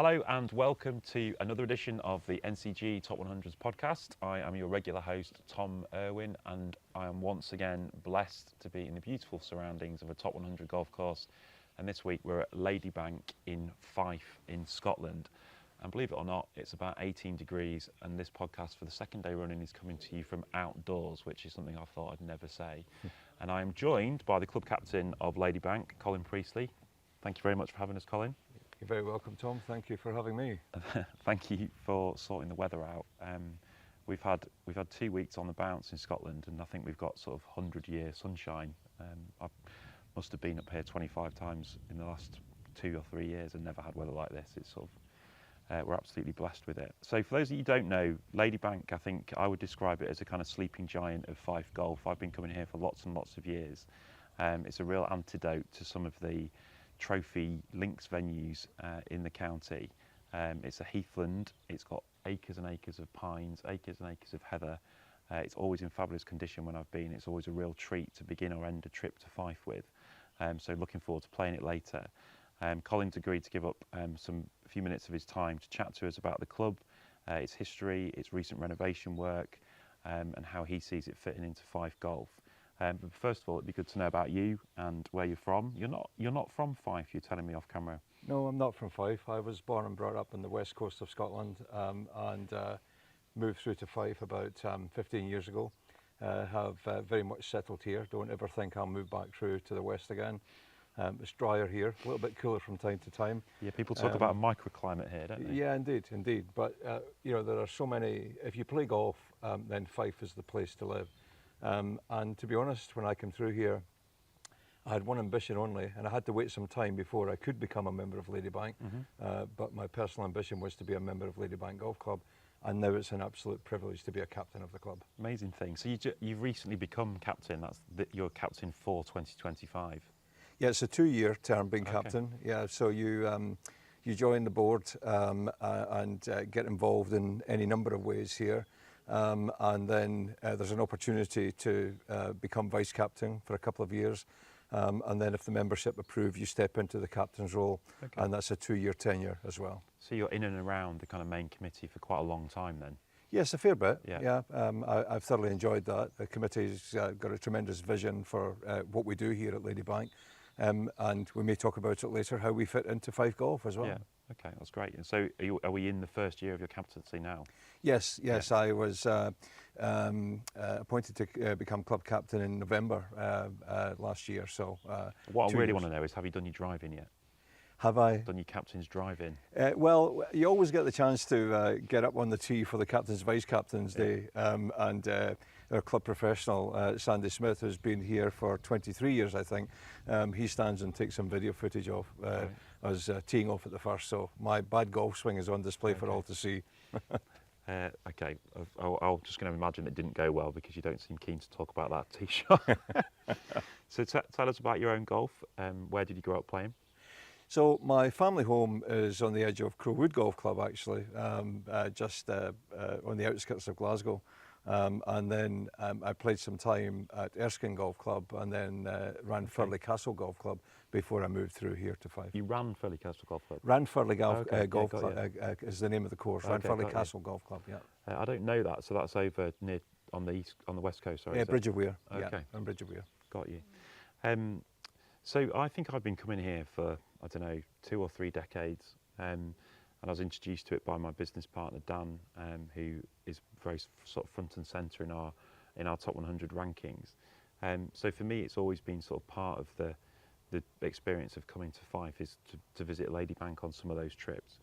Hello and welcome to another edition of the NCG Top 100s podcast. I am your regular host, Tom Irwin, and I am once again blessed to be in the beautiful surroundings of a Top 100 golf course. And this week we're at Ladybank in Fife in Scotland. And believe it or not, it's about 18 degrees, and this podcast for the second day running is coming to you from outdoors, which is something I thought I'd never say. And I am joined by the club captain of Ladybank, Colin Priestley. Thank you very much for having us, Colin. You're very welcome, Tom. Thank you for having me. Thank you for sorting the weather out. We've had 2 weeks on the bounce in Scotland, and I think we've got sort of 100-year sunshine. I must have been up here 25 times in the last 2 or 3 years and never had weather like this. It's sort of we're absolutely blessed with it. So for those of you who don't know, Ladybank, I think I would describe it as a kind of sleeping giant of Fife golf. I've been coming here for lots and lots of years. It's a real antidote to some of the trophy links venues in the county. It's a heathland. It's got acres and acres of pines, acres and acres of heather. It's always in fabulous condition when I've been. It's always a real treat to begin or end a trip to Fife with. So looking forward to playing it later. Colin's agreed to give up a few minutes of his time to chat to us about the club, its history, its recent renovation work, and how he sees it fitting into Fife golf. But first of all, it'd be good to know about you and where you're from. You're not from Fife, you're telling me off camera. No, I'm not from Fife. I was born and brought up on the west coast of Scotland and moved through to Fife about 15 years ago. Have very much settled here. Don't ever think I'll move back through to the west again. It's drier here, a little bit cooler from time to time. Yeah, people talk about a microclimate here, don't they? Yeah, indeed. But there are so many. If you play golf, then Fife is the place to live. And to be honest, when I came through here, I had one ambition only, and I had to wait some time before I could become a member of Ladybank. But my personal ambition was to be a member of Ladybank Golf Club, and now it's an absolute privilege to be a captain of the club. Amazing thing. So you've recently become captain. You're captain for 2025. Yeah, it's a 2-year term being captain. Yeah, so you join the board and get involved in any number of ways here. And then there's an opportunity to become vice captain for a couple of years. And then if the membership approve, you step into the captain's role, and that's a 2-year tenure as well. So you're in and around the kind of main committee for quite a long time then? Yes, a fair bit. Yeah. I've thoroughly enjoyed that. The committee's got a tremendous vision for what we do here at Ladybank. And we may talk about it later, how we fit into Fife golf as well. Yeah, okay, that's great. And so are we in the first year of your captaincy now? Yes, yeah. I was appointed to become club captain in November last year. So what I really want to know is, have you done your driving yet? Have I? Done your captain's drive-in? Well, you always get the chance to get up on the tee for the captain's vice captain's day, and our club professional, Sandy Smith, who's been here for 23 years, I think, he stands and takes some video footage of us teeing off at the first, so my bad golf swing is on display for all to see. Okay, I'm just going to imagine it didn't go well because you don't seem keen to talk about that tee shot. So tell us about your own golf. Where did you grow up playing? So my family home is on the edge of Crail Golf Club, actually, just on the outskirts of Glasgow. And then I played some time at Erskine Golf Club and then ran Firley Castle Golf Club before I moved through here to Fife. You ran Firley Castle Golf Club? Ran Firley Golf Club is the name of the course. Ran Firley Castle Golf Club, yeah. I don't know that, so that's over near on the west coast, sorry. Yeah, Bridge of Weir. Okay. Yeah, on Bridge of Weir. Got you. So I think I've been coming here for, I don't know, 2 or 3 decades, and I was introduced to it by my business partner Dan, who is very sort of front and centre in our top 100 rankings. So for me, it's always been sort of part of the experience of coming to Fife is to visit Ladybank on some of those trips,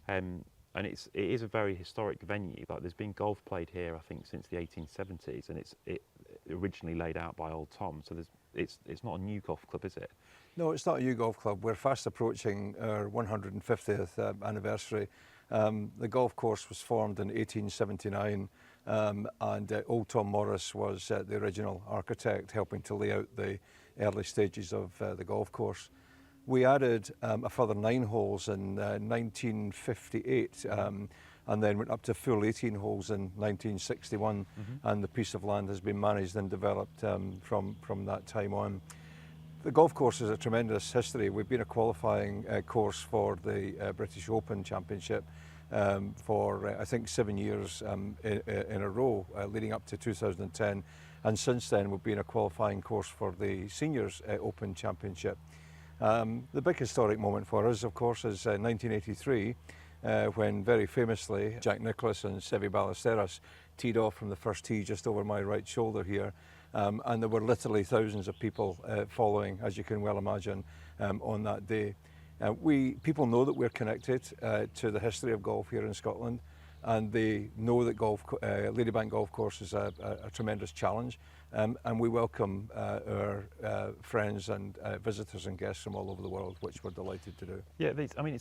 and it is a very historic venue. Like, there's been golf played here, I think, since the 1870s, and it originally laid out by old Tom. So it's not a new golf club, is it? No, it's not a new golf club. We're fast approaching our 150th anniversary. The golf course was formed in 1879, and old Tom Morris was the original architect, helping to lay out the early stages of the golf course. We added a further 9 holes in 1958, and then went up to full 18 holes in 1961, and the piece of land has been managed and developed from that time on. The golf course has a tremendous history. We've been a qualifying course for the British Open Championship for I think 7 years in a row, leading up to 2010. And since then, we've been a qualifying course for the Seniors Open Championship. The big historic moment for us, of course, is 1983, when very famously Jack Nicklaus and Seve Ballesteros teed off from the first tee just over my right shoulder here. And there were literally thousands of people following, as you can well imagine, on that day. People know that we're connected to the history of golf here in Scotland, and they know that Ladybank Golf Course is a tremendous challenge, and we welcome our friends and visitors and guests from all over the world, which we're delighted to do. Yeah, I mean,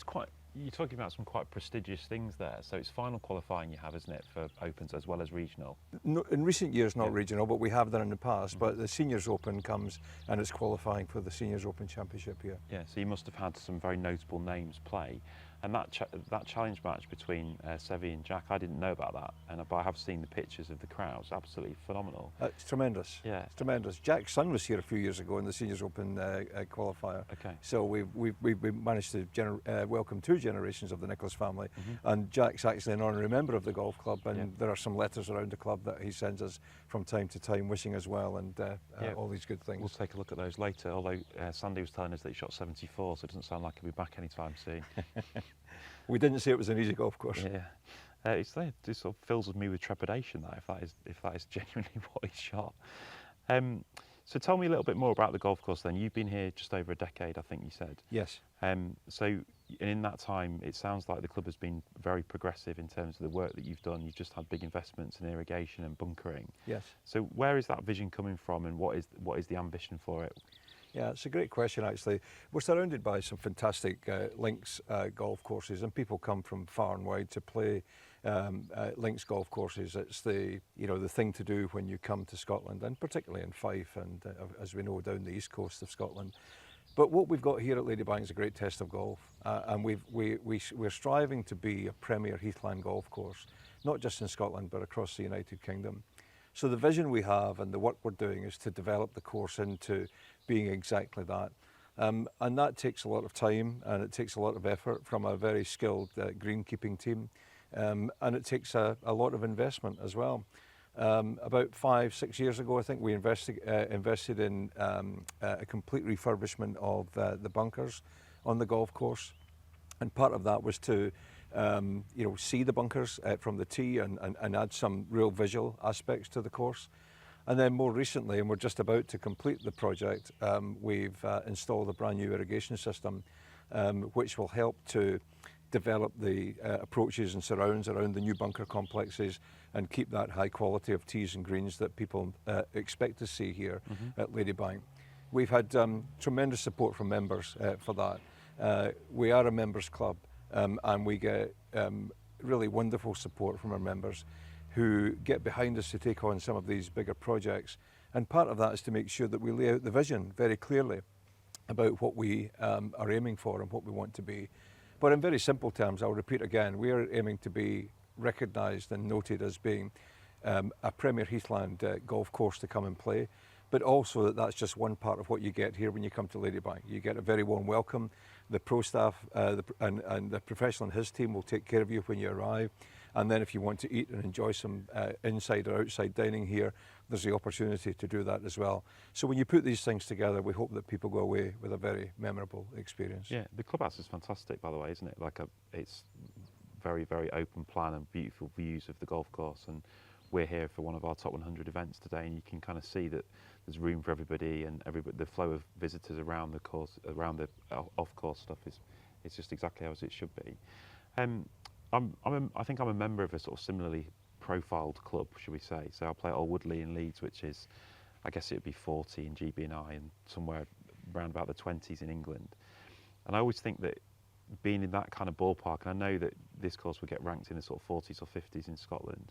you're talking about some quite prestigious things there. So it's final qualifying you have, isn't it, for Opens as well as regional? No, in recent years, not regional, but we have done in the past. But the Seniors Open comes and it's qualifying for the Seniors Open Championship here. Yeah, so you must have had some very notable names play. And that challenge match between Seve and Jack, I didn't know about that, but I have seen the pictures of the crowds. Absolutely phenomenal. It's tremendous. Yeah, it's tremendous. Jack's son was here a few years ago in the Seniors Open qualifier. Okay. So we managed to welcome 2 generations of the Nicklaus family, and Jack's actually an honorary member of the golf club, and there are some letters around the club that he sends us from time to time, wishing us well and all these good things. We'll take a look at those later. Although Sandy was telling us that he shot 74, so it doesn't sound like he'll be back anytime soon. We didn't say it was an easy golf course. Yeah, it sort of fills me with trepidation that if that is genuinely what he's shot. So tell me a little bit more about the golf course then. You've been here just over a decade, I think you said. Yes. So in that time, it sounds like the club has been very progressive in terms of the work that you've done. You've just had big investments in irrigation and bunkering. Yes. So where is that vision coming from, and what is the ambition for it? Yeah, it's a great question actually. We're surrounded by some fantastic links golf courses, and people come from far and wide to play links golf courses. It's the thing to do when you come to Scotland, and particularly in Fife and as we know down the east coast of Scotland. But what we've got here at Ladybank is a great test of golf, and we're striving to be a premier heathland golf course, not just in Scotland but across the United Kingdom. So the vision we have and the work we're doing is to develop the course into being exactly that. And that takes a lot of time, and it takes a lot of effort from a very skilled greenkeeping team. And it takes a lot of investment as well. About 5-6 years ago, I think we invested in a complete refurbishment of the bunkers on the golf course. And part of that was to see the bunkers from the tee and add some real visual aspects to the course. And then more recently, and we're just about to complete the project, we've installed a brand new irrigation system, which will help to develop the approaches and surrounds around the new bunker complexes and keep that high quality of tees and greens that people expect to see here at Ladybank. We've had tremendous support from members for that. We are a members club, and we get really wonderful support from our members who get behind us to take on some of these bigger projects. And part of that is to make sure that we lay out the vision very clearly about what we are aiming for and what we want to be. But in very simple terms, I'll repeat again, we are aiming to be recognised and noted as being a premier heathland golf course to come and play, but also that's just one part of what you get here when you come to Ladybank. You get a very warm welcome. The pro staff and the professional and his team will take care of you when you arrive. And then if you want to eat and enjoy some inside or outside dining here, there's the opportunity to do that as well. So when you put these things together, we hope that people go away with a very memorable experience. Yeah, the clubhouse is fantastic, by the way, isn't it? It's very, very open plan and beautiful views of the golf course. And we're here for one of our top 100 events today, and you can kind of see that there's room for everybody, and the flow of visitors around the course, around the off-course stuff is just exactly as it should be. I think I'm a member of a sort of similarly profiled club, should we say. So I play at Old Woodley in Leeds, which is, I guess it would be 40 in GB&I and somewhere around about the 20s in England. And I always think that being in that kind of ballpark, and I know that this course would get ranked in the sort of 40s or 50s in Scotland,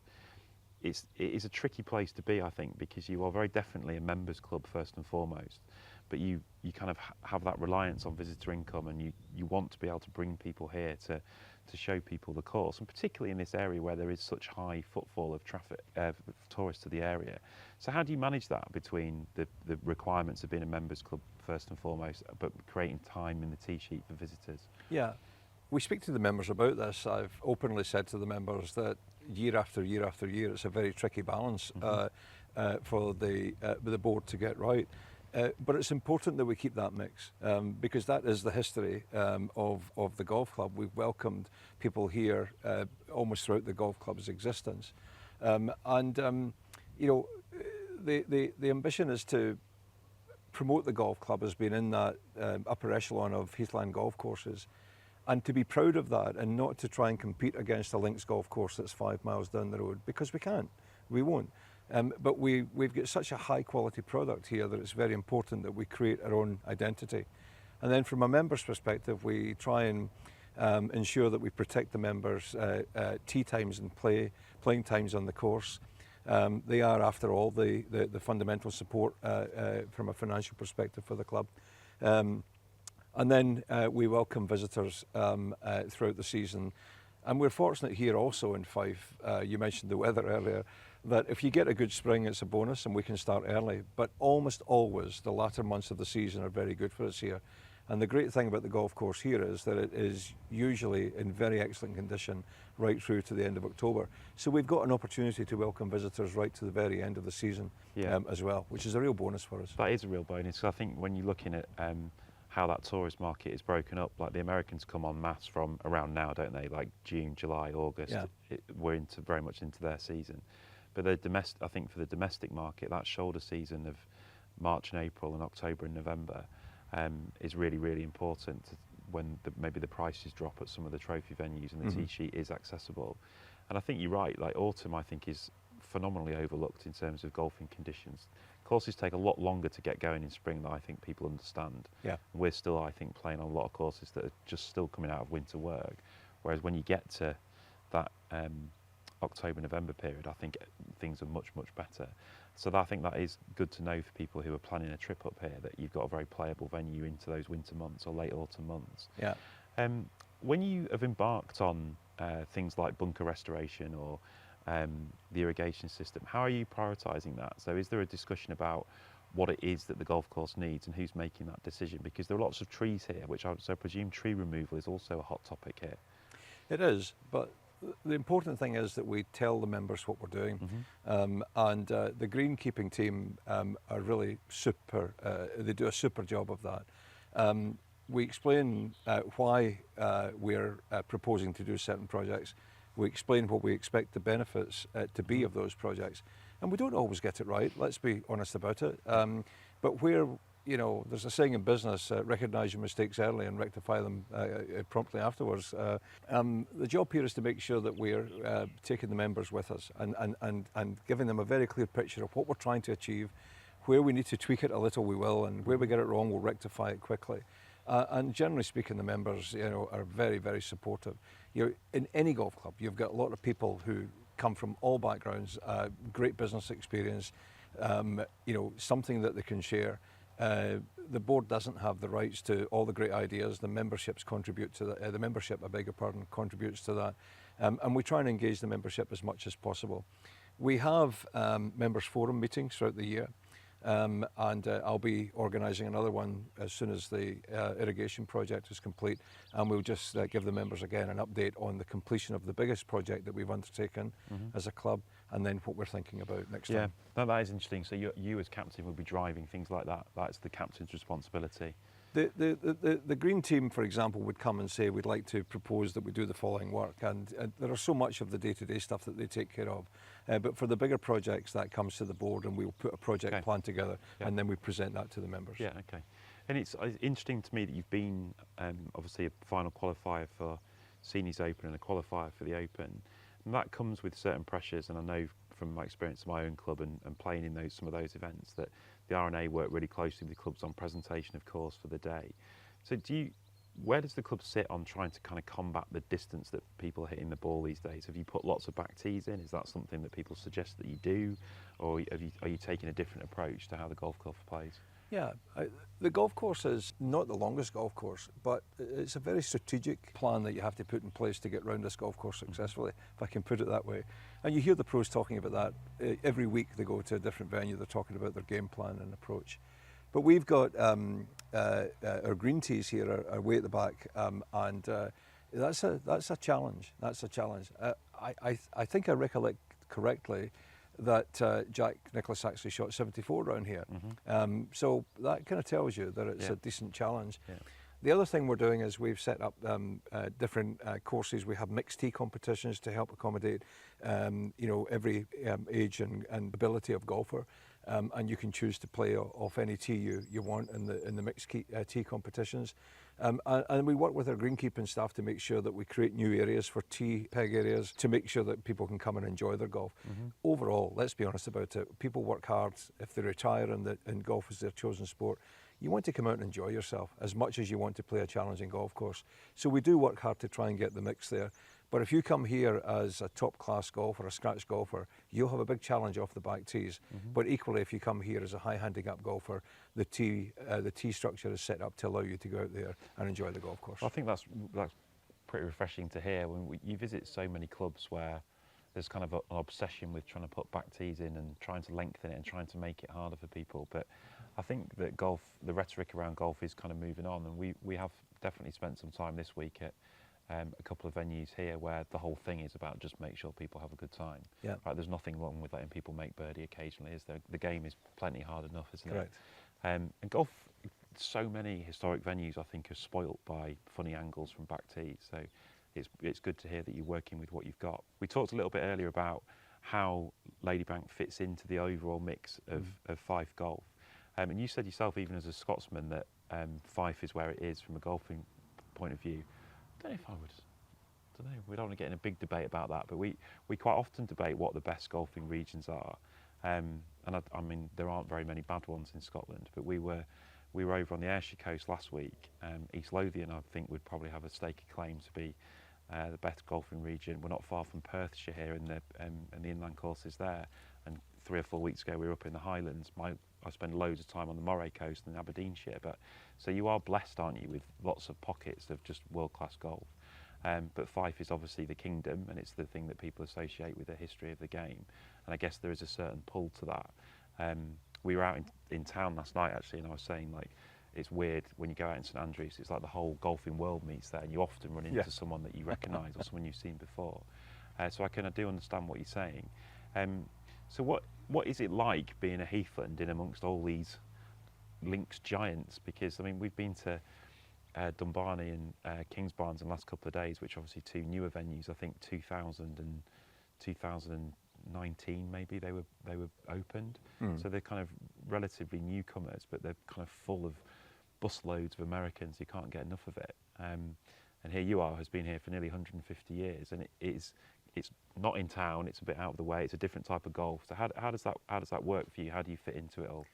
it is a tricky place to be, I think, because you are very definitely a members club first and foremost, but you kind of have that reliance on visitor income, and you want to be able to bring people here to to show people the course, and particularly in this area where there is such high footfall of traffic, tourists to the area. So how do you manage that between the requirements of being a members club first and foremost, but creating time in the tee sheet for visitors? Yeah, we speak to the members about this. I've openly said to the members that year after year after year, it's a very tricky balance for the board to get right. But it's important that we keep that mix because that is the history of the golf club. We've welcomed people here almost throughout the golf club's existence, you know, the ambition is to promote the golf club as being in that upper echelon of heathland golf courses, and to be proud of that, and not to try and compete against a links golf course that's 5 miles down the road, because we can't, we won't. But we've got such a high quality product here that it's very important that we create our own identity. And then from a member's perspective, we try and ensure that we protect the members' tee times and playing times on the course. They are, after all, the fundamental support from a financial perspective for the club. And then we welcome visitors throughout the season. And we're fortunate here also in Fife, you mentioned the weather earlier, that if you get a good spring, it's a bonus and we can start early. But almost always the latter months of the season are very good for us here. And the great thing about the golf course here is that it is usually in very excellent condition right through to the end of October. So we've got an opportunity to welcome visitors right to the very end of the season as well, which is a real bonus for us. That is a real bonus. I think when you're looking at how that tourist market is broken up, like the Americans come en masse from around now, don't they? Like June, July, August. Yeah. We're very much into their season. But I think for the domestic market, that shoulder season of March and April and October and November is really, really important when maybe the prices drop at some of the trophy venues and the tee sheet is accessible. And I think you're right, like autumn I think is phenomenally overlooked in terms of golfing conditions. Courses take a lot longer to get going in spring than I think people understand. Yeah. We're still, I think, playing on a lot of courses that are just still coming out of winter work. Whereas when you get to that October, November period, I think things are much, much better. So I think that is good to know for people who are planning a trip up here, that you've got a very playable venue into those winter months or late autumn months. Yeah. When you have embarked on things like bunker restoration or the irrigation system, how are you prioritising that? So is there a discussion about what it is that the golf course needs and who's making that decision? Because there are lots of trees here, which I presume tree removal is also a hot topic here. It is, but the important thing is that we tell the members what we're doing, and the greenkeeping team are really super. They do a super job of that. We explain why we're proposing to do certain projects. We explain what we expect the benefits to be of those projects, and we don't always get it right. Let's be honest about it. But where there's a saying in business, recognise your mistakes early and rectify them promptly afterwards. The job here is to make sure that we're taking the members with us and giving them a very clear picture of what we're trying to achieve. Where we need to tweak it a little, we will, and where we get it wrong, we'll rectify it quickly. And generally speaking, the members are very, very supportive. In any golf club, you've got a lot of people who come from all backgrounds, great business experience, something that they can share. The board doesn't have the rights to all the great ideas. The memberships contribute to that. The membership, I beg your pardon, contributes to that. And we try and engage the membership as much as possible. We have members forum meetings throughout the year. And I'll be organising another one as soon as the irrigation project is complete, and we'll just give the members again an update on the completion of the biggest project that we've undertaken as a club, and then what we're thinking about next time. Yeah, that is interesting. So you as captain will be driving things like that. That's the captain's responsibility. The green team, for example, would come and say, we'd like to propose that we do the following work, and there are so much of the day-to-day stuff that they take care of. But for the bigger projects, that comes to the board, and we'll put a project plan together, and then we present that to the members. Yeah, okay. And it's interesting to me that you've been obviously a final qualifier for Seniors Open and a qualifier for the Open. And that comes with certain pressures, and I know from my experience in my own club and playing in some of those events that the R&A work really closely with the clubs on presentation of course for the day. So where does the club sit on trying to kind of combat the distance that people are hitting the ball these days? Have you put lots of back tees in? Is that something that people suggest that you do? Or are you taking a different approach to how the golf club plays? Yeah, the golf course is not the longest golf course, but it's a very strategic plan that you have to put in place to get round this golf course successfully, if I can put it that way. And you hear the pros talking about that. Every week they go to a different venue, they're talking about their game plan and approach. But we've got our green tees here are way at the back, and that's a challenge. That's a challenge. I think I recollect correctly that Jack Nicklaus actually shot 74 around here. So that kind of tells you that it's a decent challenge. Yeah. The other thing we're doing is we've set up different courses. We have mixed tee competitions to help accommodate every age and ability of golfer. And you can choose to play off any tee you want in the mixed tee competitions. And we work with our greenkeeping staff to make sure that we create new areas for tee peg areas to make sure that people can come and enjoy their golf. Overall, let's be honest about it, people work hard. If they retire and golf is their chosen sport, you want to come out and enjoy yourself as much as you want to play a challenging golf course. So we do work hard to try and get the mix there. But if you come here as a top-class golfer, a scratch golfer, you'll have a big challenge off the back tees. But equally, if you come here as a high handicap golfer, the tee structure is set up to allow you to go out there and enjoy the golf course. Well, I think that's pretty refreshing to hear. When you visit so many clubs where there's kind of an obsession with trying to put back tees in and trying to lengthen it and trying to make it harder for people. But I think that golf, the rhetoric around golf is kind of moving on, and we have definitely spent some time this week at a couple of venues here where the whole thing is about just make sure people have a good time. Yeah. Right, there's nothing wrong with letting people make birdie occasionally, is there? The game is plenty hard enough, isn't it? Correct. And golf, so many historic venues I think are spoilt by funny angles from back tees. So it's good to hear that you're working with what you've got. We talked a little bit earlier about how Ladybank fits into the overall mix of Fife golf. And you said yourself, even as a Scotsman, that Fife is where it is from a golfing point of view. I don't know if I don't know, we don't want to get in a big debate about that, but we quite often debate what the best golfing regions are. And I mean, there aren't very many bad ones in Scotland, but we were over on the Ayrshire coast last week. East Lothian, I think, would probably have a stake of claim to be the best golfing region. We're not far from Perthshire here in the inland courses there. And 3 or 4 weeks ago, we were up in the Highlands. I spend loads of time on the Moray coast and Aberdeenshire. So you are blessed, aren't you, with lots of pockets of just world-class golf. But Fife is obviously the kingdom, and it's the thing that people associate with the history of the game. And I guess there is a certain pull to that. We were out in town last night, actually, and I was saying, like, it's weird when you go out in St Andrews, it's like the whole golfing world meets there, and you often run into someone that you recognise or someone you've seen before. So I do understand what you're saying. So what is it like being a Heathland in amongst all these links giants? Because, I mean, we've been to Dunbarney and Kingsbarns in the last couple of days, which are obviously two newer venues. I think 2000 and 2019 maybe they were opened. So they're kind of relatively newcomers, but they're kind of full of busloads of Americans. You can't get enough of it. And here you are, has been here for nearly 150 years, and it's not in town. It's a bit out of the way. It's a different type of golf. So how does that work for you? How do you fit into it all?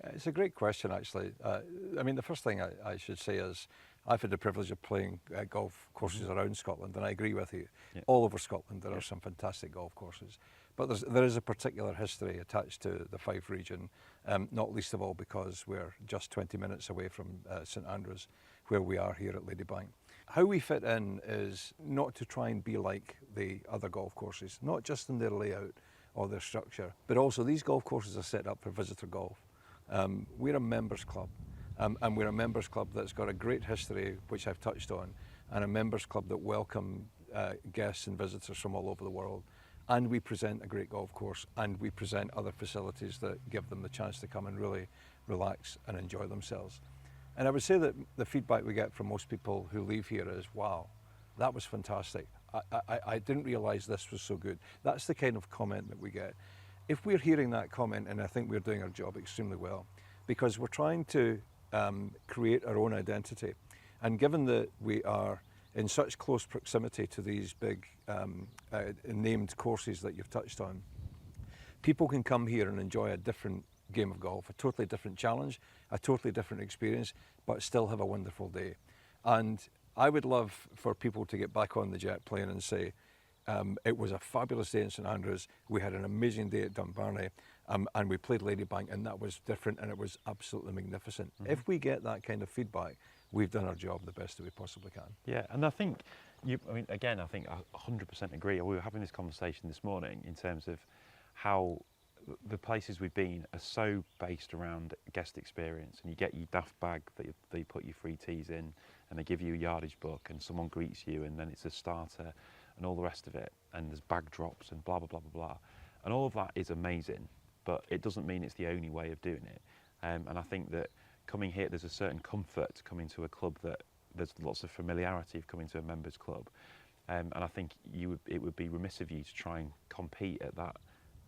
It's a great question, actually. I mean, the first thing I should say is I've had the privilege of playing golf courses around Scotland, and I agree with you. Yeah. All over Scotland, there are some fantastic golf courses. But there is a particular history attached to the Fife region, not least of all because we're just 20 minutes away from St Andrews, where we are here at Ladybank. How we fit in is not to try and be like the other golf courses, not just in their layout or their structure, but also these golf courses are set up for visitor golf. We're a members club, and we're a members club that's got a great history, which I've touched on, and a members club that welcome guests and visitors from all over the world. And we present a great golf course, and we present other facilities that give them the chance to come and really relax and enjoy themselves. And I would say that the feedback we get from most people who leave here is, wow, that was fantastic. I didn't realise this was so good. That's the kind of comment that we get. If we're hearing that comment, and I think we're doing our job extremely well, because we're trying to create our own identity. And given that we are in such close proximity to these big named courses that you've touched on, people can come here and enjoy a different game of golf, a totally different challenge, a totally different experience, but still have a wonderful day. And I would love for people to get back on the jet plane and say, it was a fabulous day in St Andrews, we had an amazing day at Dunbarney, And we played Ladybank, and that was different, and it was absolutely magnificent. If we get that kind of feedback, we've done our job the best that we possibly can. Yeah, and I think, again, I think I 100% agree. We were having this conversation this morning in terms of how the places we've been are so based around guest experience, and you get your daft bag that they put your free teas in, and they give you a yardage book, and someone greets you, and then it's a starter, and all the rest of it, and there's bag drops, and blah, blah, blah, blah, blah. And all of that is amazing, but it doesn't mean it's the only way of doing it. And I think that coming here, there's a certain comfort to coming to a club that there's lots of familiarity of coming to a members club. And I think it would be remiss of you to try and compete at that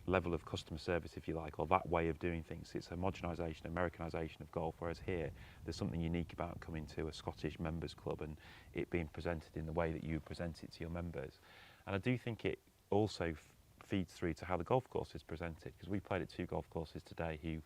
level of customer service, if you like, or that way of doing things. It's homogenisation, Americanisation of golf, whereas here there's something unique about coming to a Scottish members club and it being presented in the way that you present it to your members. And I do think it also feeds through to how the golf course is presented, because we played at 2 golf courses today who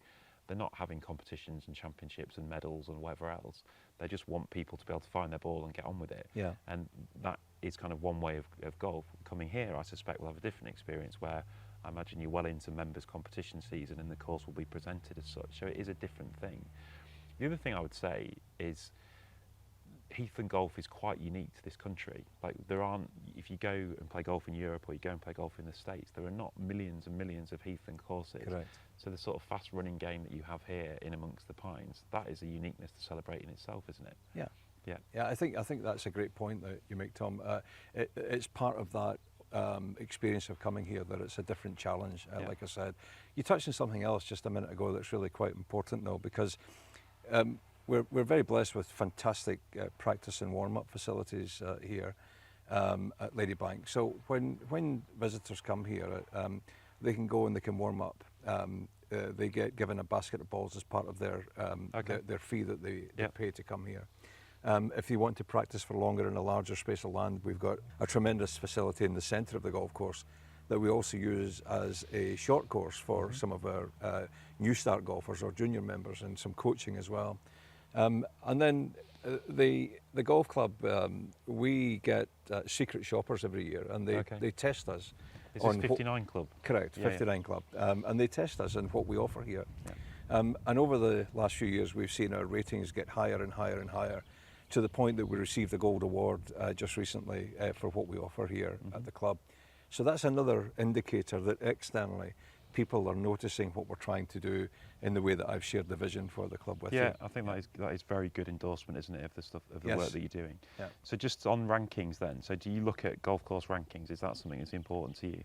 they're not having competitions and championships and medals and whatever else. They just want people to be able to find their ball and get on with it. Yeah. And that is kind of one way of golf. Coming here, I suspect we'll have a different experience where I imagine you're well into members competition season and the course will be presented as such. So it is a different thing. The other thing I would say is Heathland golf is quite unique to this country. Like there aren't, if you go and play golf in Europe or you go and play golf in the States, there are not millions and millions of Heathland courses. Correct. So the sort of fast running game that you have here in amongst the pines, that is a uniqueness to celebrate in itself, isn't it? Yeah. Yeah. Yeah, I think that's a great point that you make, Tom. It's part of that experience of coming here that it's a different challenge. Yeah. Like I said, you touched on something else just a minute ago that's really quite important though, because we're very blessed with fantastic practice and warm-up facilities here at Ladybank. So when visitors come here, they can go and they can warm up. They get given a basket of balls as part of their fee that they pay to come here. If you want to practice for longer in a larger space of land, we've got a tremendous facility in the centre of the golf course that we also use as a short course for some of our new start golfers or junior members, and some coaching as well. And then the golf club, we get secret shoppers every year, and they test us. Is this 59 Club? Correct, 59 Club. And they test us and what we offer here. Yeah. And over the last few years, we've seen our ratings get higher and higher and higher, to the point that we received the Gold Award just recently for what we offer here at the club. So that's another indicator that externally people are noticing what we're trying to do in the way that I've shared the vision for the club with you. Yeah, I think that is very good endorsement, isn't it, of the stuff, of the work that you're doing. Yeah. So just on rankings then, so do you look at golf course rankings? Is that something that's important to you?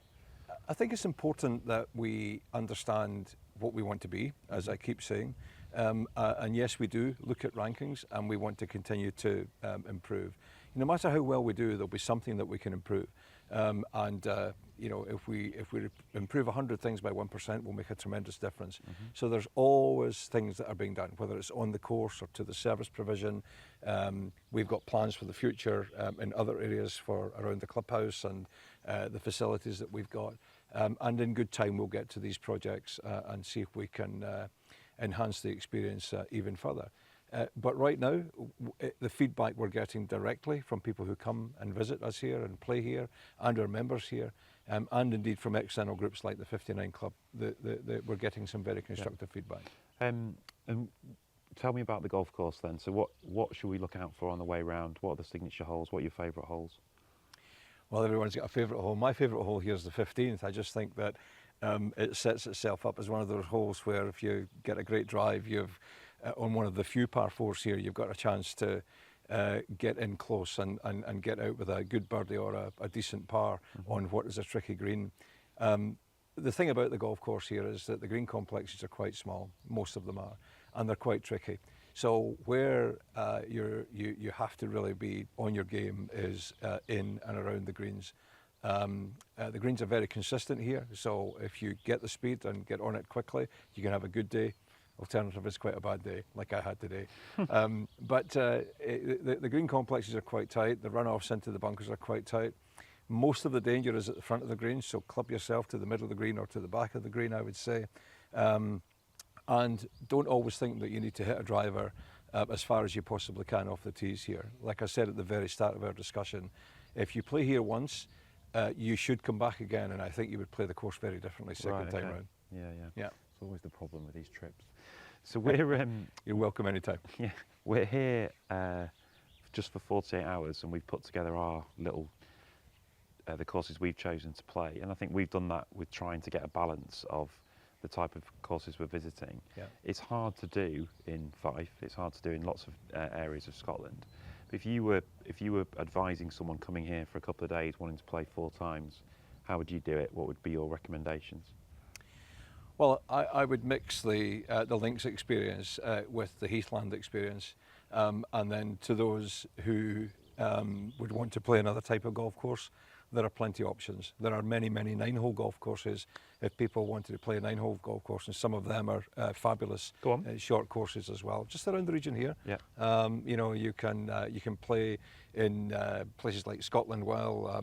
I think it's important that we understand what we want to be, as I keep saying. And yes, we do look at rankings, and we want to continue to improve. No matter how well we do, there'll be something that we can improve. You know, if we improve 100 things by 1%, we'll make a tremendous difference. So there's always things that are being done, whether it's on the course or to the service provision. We've got plans for the future in other areas for around the clubhouse and the facilities that we've got. And in good time, we'll get to these projects and see if we can enhance the experience even further. But right now, the feedback we're getting directly from people who come and visit us here and play here, and our members here, and indeed from external groups like the 59 Club, we're getting some very constructive feedback. And tell me about the golf course then. So what should we look out for on the way round? What are the signature holes? What are your favourite holes? Well, everyone's got a favourite hole. My favourite hole here is the 15th. I just think that it sets itself up as one of those holes where if you get a great drive, you've on one of the few par fours here, you've got a chance to get in close and get out with a good birdie or a decent par on what is a tricky green. The thing about the golf course here is that the green complexes are quite small, most of them are, and they're quite tricky. So where you have to really be on your game is in and around the greens. The greens are very consistent here, so if you get the speed and get on it quickly, you can have a good day. Alternative is quite a bad day, like I had today. But the green complexes are quite tight. The runoffs into the bunkers are quite tight. Most of the danger is at the front of the green, so club yourself to the middle of the green or to the back of the green, I would say. And don't always think that you need to hit a driver as far as you possibly can off the tees here. Like I said at the very start of our discussion, if you play here once, you should come back again, and I think you would play the course very differently second time round. Yeah, yeah. Yeah. It's always the problem with these trips. So we're You're welcome anytime. yeah, we're here just for 48 hours, and we've put together our little the courses we've chosen to play, and I think we've done that with trying to get a balance of the type of courses we're visiting. Yeah. It's hard to do in Fife. It's hard to do in lots of areas of Scotland. But if you were advising someone coming here for a couple of days wanting to play 4 times, how would you do it? What would be your recommendations? Well, I would mix the links experience with the heathland experience, and then to those who would want to play another type of golf course, there are plenty of options. There are many 9-hole golf courses if people wanted to play a 9-hole golf course, and some of them are fabulous short courses as well, just around the region here. Yeah. You know, you can play in places like Scotland Well,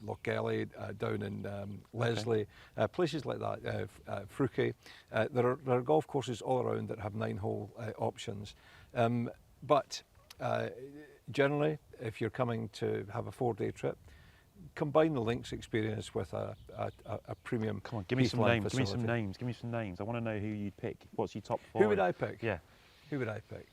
Lochgelly, down in Leslie, places like that, Fruchie. There are golf courses all around that have 9-hole options. But generally, if you're coming to have a 4-day trip, combine the links experience with a premium. Come on, give me some names. facility. Give me some names. I want to know who you'd pick. What's your top 4? Who would I pick? Yeah. Who would I pick?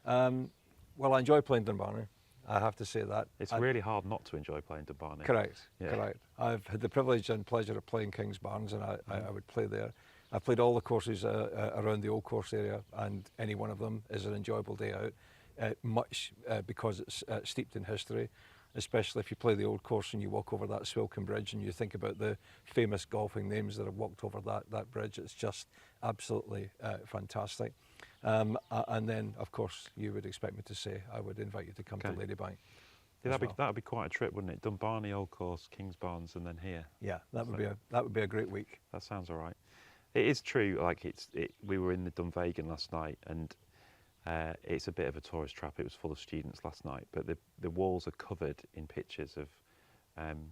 Well, I enjoy playing Dunbarney. I have to say that. It's really hard not to enjoy playing Dunbarney. Correct. Yeah. Correct. I've had the privilege and pleasure of playing Kingsbarns, and I would play there. I've played all the courses around the old course area, and any one of them is an enjoyable day out. Much because it's steeped in history. Especially if you play the old course and you walk over that Swilcan Bridge and you think about the famous golfing names that have walked over that bridge. It's just absolutely fantastic. And then, of course, you would expect me to say I would invite you to come to Ladybank. Yeah, that'd be quite a trip, wouldn't it? Dunbarney, Old Course, Kingsbarns, and then here. Yeah, that would be a great week. That sounds all right. It is true. Like we were in the Dunvegan last night, and it's a bit of a tourist trap. It was full of students last night, but the walls are covered in pictures of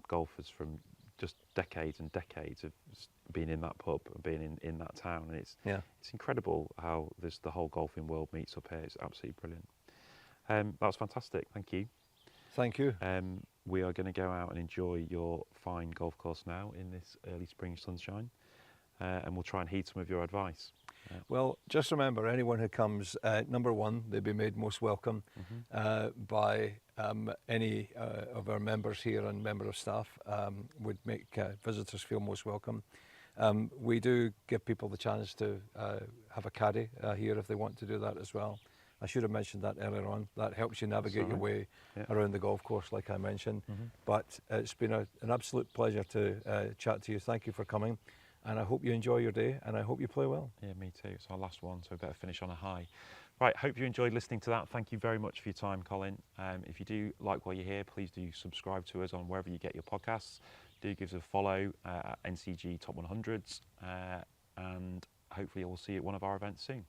golfers from just decades and decades of being in that pub and being in that town. And it's incredible how the whole golfing world meets up here. It's absolutely brilliant. That was fantastic. Thank you. Thank you. We are going to go out and enjoy your fine golf course now in this early spring sunshine, and we'll try and heed some of your advice. Well, just remember, anyone who comes, number one, they'd be made most welcome by any of our members here and member of staff would make visitors feel most welcome. We do give people the chance to have a caddy here if they want to do that as well. I should have mentioned that earlier on. That helps you navigate your way around the golf course, like I mentioned. But it's been an absolute pleasure to chat to you. Thank you for coming. And I hope you enjoy your day, and I hope you play well. Yeah, me too. It's our last one, so we better finish on a high. Right, hope you enjoyed listening to that. Thank you very much for your time, Colin. If you do like what you hear, please do subscribe to us on wherever you get your podcasts. Do give us a follow at NCG Top 100s, and hopefully we'll see you at one of our events soon.